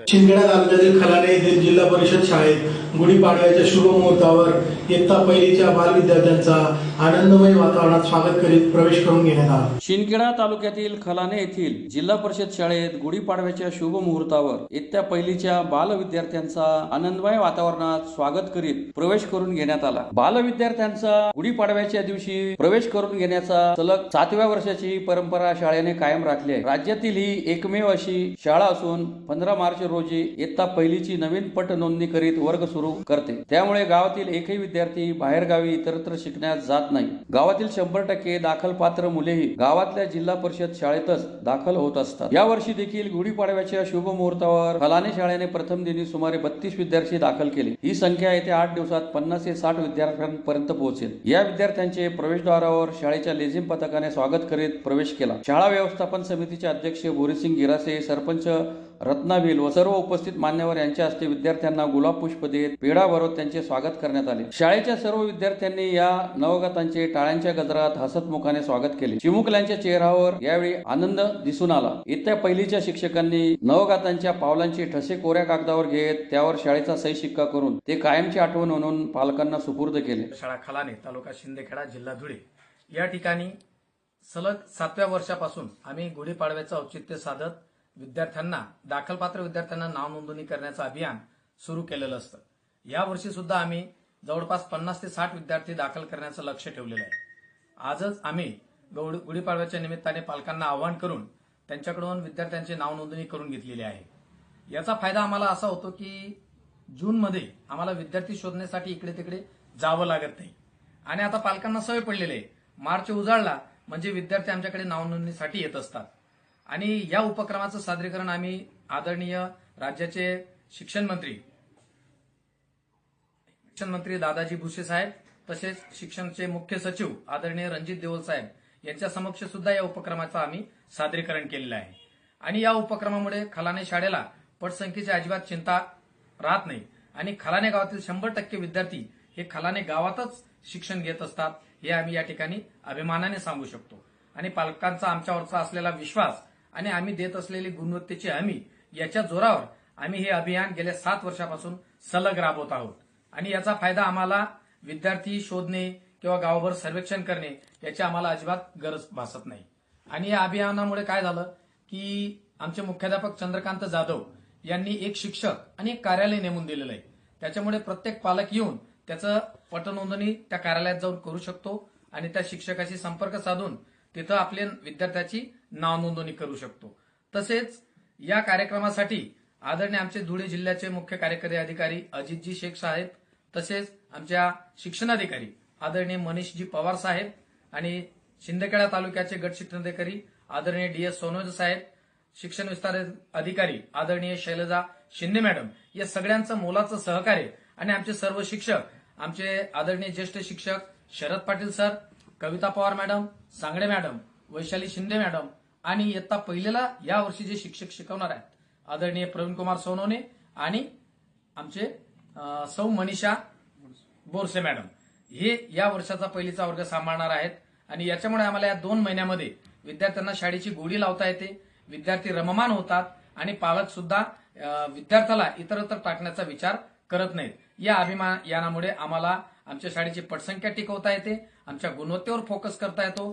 शिंदखेडा तालुक्यातील खलाणे येथील जिल्हा परिषद शाळेत गुढीपाडव्याच्या शुभ मुहूर्तावर इयत्ता पहिलीच्या बालविद्यार्थ्यांचा आनंदमय वातावरणात स्वागत करीत प्रवेश करून घेण्यात आला। शिंदखेडा तालुक्यातील खलाणे येथील जिल्हा परिषद शाळेत गुढीपाडव्याच्या शुभ मुहूर्तावर इयत्ता पहिलीच्या बालविद्यार्थ्यांचा आनंदमय वातावरणात स्वागत करीत प्रवेश करून घेण्यात आला। बालविद्यार्थ्यांचा गुढीपाडव्याच्या दिवशी प्रवेश करून घेण्याचा सलग 7व्या वर्षाची परंपरा शाळेने कायम राखली आहे। राज्यातील ही एकमेव अशी शाळा असून 15 मार्च रोजी इयत्ता पहिलीची नवीन पट नोंदणी करीत वर्ग सुरू करते। त्यामुळे गावातील एकही विद्यार्थी बाहेरगावी इतरत्र शिकण्यास जात नाही। गावातील 100% दाखल पात्र मुलेही गावातल्या जिल्हा परिषद शाळेतच दाखल होत असतात। या वर्षी देखील गुढीपाडव्याच्या शुभ मुहूर्तावर खलाणे शाळेने प्रथम दिनी सुमारे 32 विद्यार्थी दाखल केले। ही संख्या येत्या 8 दिवसात 50 ते 60 विद्यार्थ्यांपर्यंत पोहोचेल। या विद्यार्थ्यांचे प्रवेशद्वारावर शाळेच्या लेझिम पथकाने स्वागत करीत प्रवेश केला। शाळा व्यवस्थापन समितीचे अध्यक्ष बोरीसिंग गिरासे, सरपंच रत्नाबिल व सर्व उपस्थित मान्यवर यांच्या हस्ते विद्यार्थ्यांना गुलाब पुष्प देत पेढा भरत त्यांचे स्वागत करण्यात आले। शाळेच्या सर्व विद्यार्थ्यांनी या नवगतांचे टाळ्यांच्या गजरात हसतमुखाने स्वागत केले। चिमुकल्यांच्या चेहऱ्यावर यावेळी आनंद दिसून आला। इयत्ता पहिलीच्या शिक्षकांनी नवगतांच्या पावलांचे ठसे कोऱ्या कागदावर घेत त्यावर शाळेचा सही शिक्का करून ते कायमची आठवण म्हणून पालकांना सुपूर्द केले। शाळा खलाणे, तालुका शिंदखेडा, जिल्हा धुळे या ठिकाणी सलग 7व्या वर्षापासून आम्ही गुढीपाडव्याचं औचित्य साधत विद्यार्थ्यांना, दाखलपात्र विद्यार्थ्यांना नाव नोंदणी करण्याचं अभियान सुरू केलेलं असतं। या वर्षी सुद्धा आम्ही जवळपास 50 ते 60 विद्यार्थी दाखल करण्याचं लक्ष ठेवलेलं आहे। आजच आम्ही गुढीपाडव्याच्या निमित्ताने पालकांना आवाहन करून त्यांच्याकडून विद्यार्थ्यांची नाव नोंदणी करून घेतलेली आहे। याचा फायदा आम्हाला असा होतो की जूनमध्ये आम्हाला विद्यार्थी शोधण्यासाठी इकडे तिकडे जावं लागत नाही आणि आता पालकांना सवय पडलेली आहे। मार्च उजाडला म्हणजे विद्यार्थी आमच्याकडे नाव नोंदणीसाठी येत असतात आणि या उपक्रमाचं सादरीकरण आम्ही आदरणीय राज्याचे शिक्षण मंत्री दादाजी भुसे साहेब तसेच शिक्षणचे मुख्य सचिव आदरणीय रणजित देवल साहेब यांच्या समक्ष सुद्धा या उपक्रमाचं आम्ही सादरीकरण केलेलं आहे। आणि या उपक्रमामुळे खलाणे शाळेला पटसंख्येची अजिबात चिंता राहत नाही आणि खलाणे गावातील 100% विद्यार्थी हे खलाणे गावातच शिक्षण घेत असतात हे आम्ही या ठिकाणी अभिमानाने सांगू शकतो। आणि पालकांचा आमच्यावरचा असलेला विश्वास आणि आम्ही देत असलेली गुणवत्तेची हमी याच्या जोरावर आम्ही हे अभियान गेल्या 7 वर्षापासून सलग राबवत आहोत आणि याचा फायदा आम्हाला विद्यार्थी शोधणे किंवा गावभर सर्वेक्षण करणे याची आम्हाला अजिबात गरज भासत नाही। आणि या अभियानामुळे काय झालं की आमचे मुख्याध्यापक चंद्रकांत जाधव यांनी एक शिक्षक आणि एक कार्यालय नेमून दिलेलं आहे। त्याच्यामुळे प्रत्येक पालक येऊन त्याचं पटनोंदणी त्या कार्यालयात जाऊन करू शकतो आणि त्या शिक्षकाशी संपर्क साधून तिथं आपल्या विद्यार्थ्याची नाव नोंदणी करू शकतो। तसेच या कार्यक्रमासाठी आदरणीय आमचे धुळे जिल्ह्याचे मुख्य कार्यकारी अधिकारी अजितजी शेख साहेब तसेच आमच्या शिक्षणाधिकारी आदरणीय मनीषजी पवार साहेब आणि शिंदखेडा तालुक्याचे गट शिक्षणाधिकारी आदरणीय DS सोनवणे साहेब, शिक्षण विस्तार अधिकारी आदरणीय शैलजा शिंदे मॅडम या सगळ्यांचं मोलाचं सहकार्य आणि आमचे सर्व शिक्षक, आमचे आदरणीय ज्येष्ठ शिक्षक Sharad Patil sir, Kavita Pawar madam, Sangde madam, Vaishali Shinde madam आणि इयत्ता पहिलीला या वर्षी जे शिक्षक शिकवणार आहेत आदरणीय प्रवीण कुमार सोनवणे आणि आमचे सौ मनीषा बोरसे मॅडम हे या वर्षाचा पहिलीचा वर्ग सांभाळणार आहेत। आणि याच्यामुळे आम्हाला या 2 महिन्यामध्ये विद्यार्थ्यांना शाळेची गोडी लावता येते, विद्यार्थी रममान होतात आणि पालक सुद्धा विद्यार्थ्याला इतरत्र टाकण्याचा विचार करत नाहीत। या अभियानामुळे आम्हाला आमच्या शाळेची पटसंख्या टिकवता येते, आमच्या गुणवत्तेवर फोकस करता येतो